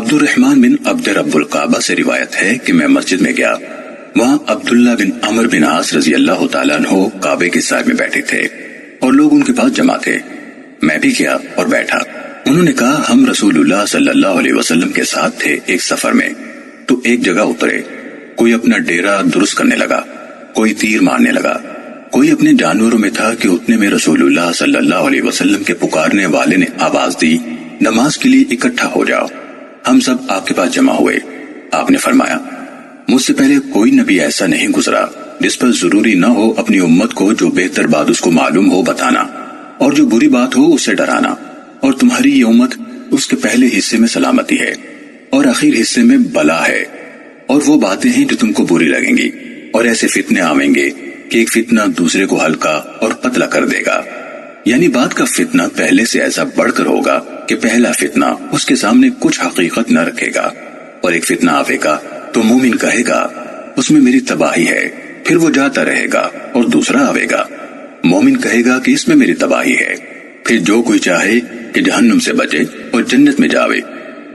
عبد الرحمن بن عبد رب القعبہ سے روایت ہے کہ میں مسجد میں گیا، وہاں عبداللہ بن عمر بن عاص رضی اللہ تعالیٰ عنہ کعبے کے سائے میں بیٹھے تھے اور لوگ ان کے پاس جمع تھے۔ میں بھی گیا اور بیٹھا۔ انہوں نے کہا ہم رسول اللہ صلی اللہ علیہ وسلم کے ساتھ تھے ایک سفر میں، تو ایک جگہ اترے، کوئی اپنا ڈیرا درست کرنے لگا، کوئی تیر مارنے لگا، کوئی اپنے جانوروں میں تھا کہ اتنے میں رسول اللہ صلی اللہ علیہ وسلم کے پکارنے والے نے آواز دی نماز کے لیے اکٹھا ہو جاؤ۔ ہم سب آپ کے پاس جمع ہوئے۔ آپ نے فرمایا مجھ سے پہلے کوئی نبی ایسا نہیں گزرا جس پر ضروری نہ ہو اپنی امت کو جو بہتر بات اس کو معلوم ہو بتانا اور جو بری بات ہو اس سے ڈرانا، اور تمہاری یہ امت اس کے پہلے حصے میں سلامتی ہے اور آخر حصے میں بلا ہے، اور وہ باتیں ہیں جو تم کو بری لگیں گی، اور ایسے فتنے آویں گے کہ ایک فتنہ دوسرے کو ہلکا اور پتلا کر دے گا، یعنی بات کا فتنہ پہلے سے ایسا بڑھ کر ہوگا کہ پہلا فتنہ اس کے سامنے کچھ حقیقت نہ رکھے گا، اور ایک فتنہ آوے گا تو مومن کہے گا اس میں میری تباہی ہے، پھر وہ جاتا رہے گا، اور دوسرا آوے گا، مومن کہے گا کہ اس میں میری تباہی ہے، پھر جو کوئی چاہے کہ جہنم سے بچے اور جنت میں جاوے،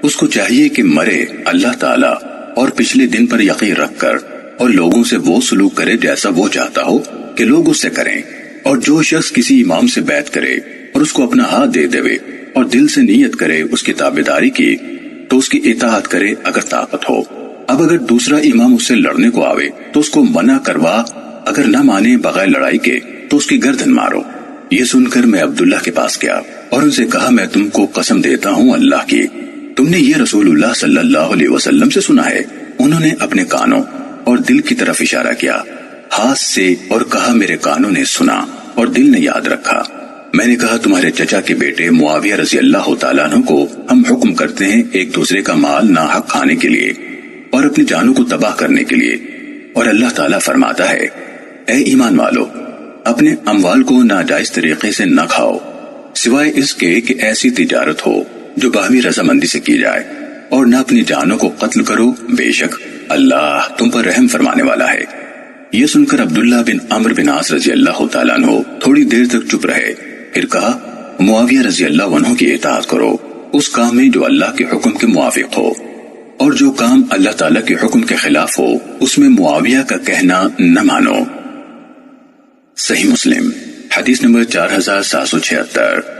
اس کو چاہیے کہ مرے اللہ تعالی اور پچھلے دن پر یقین رکھ کر، اور لوگوں سے وہ سلوک کرے جیسا وہ چاہتا ہو کہ لوگ اس سے کریں، اور جو شخص کسی امام سے بیعت کرے اور اس کو اپنا ہاتھ دے دے اور دل سے نیت کرے اس کی تابعداری کی تو اس کی اطاعت کرے اگر طاقت ہو۔ اب اگر دوسرا امام اس سے لڑنے کو آوے تو اس کو منع کروا، اگر نہ مانے بغیر لڑائی کے تو اس کی گردن مارو۔ یہ سن کر میں عبداللہ کے پاس گیا اور ان سے کہا میں تم کو قسم دیتا ہوں اللہ کی، تم نے یہ رسول اللہ صلی اللہ علیہ وسلم سے سنا ہے؟ انہوں نے اپنے کانوں اور دل کی طرف اشارہ کیا، ہاتھ سے، اور کہا میرے کانوں نے سنا اور دل نے یاد رکھا۔ میں نے کہا تمہارے چچا کے بیٹے معاویہ رضی اللہ تعالیٰ عنہ کو ہم حکم کرتے ہیں ایک دوسرے کا مال ناحق کھانے کے لیے اور اپنی جانوں کو تباہ کرنے کے لیے، اور اللہ تعالیٰ فرماتا ہے اے ایمان والو اپنے اموال کو ناجائز طریقے سے نہ کھاؤ سوائے اس کے کہ ایسی تجارت ہو جو باہمی رضامندی سے کی جائے، اور نہ اپنی جانوں کو قتل کرو، بے شک اللہ تم پر رحم فرمانے والا ہے۔ یہ سن کر عبداللہ بن عمر بن عاص رضی اللہ تعالیٰ عنہ تھوڑی دیر تک چپ رہے، پھر کہا معاویہ رضی اللہ عنہ کی اطاعت کرو اس کام میں جو اللہ کے حکم کے موافق ہو، اور جو کام اللہ تعالیٰ کے حکم کے خلاف ہو اس میں معاویہ کا کہنا نہ مانو۔ صحیح مسلم حدیث نمبر 4776۔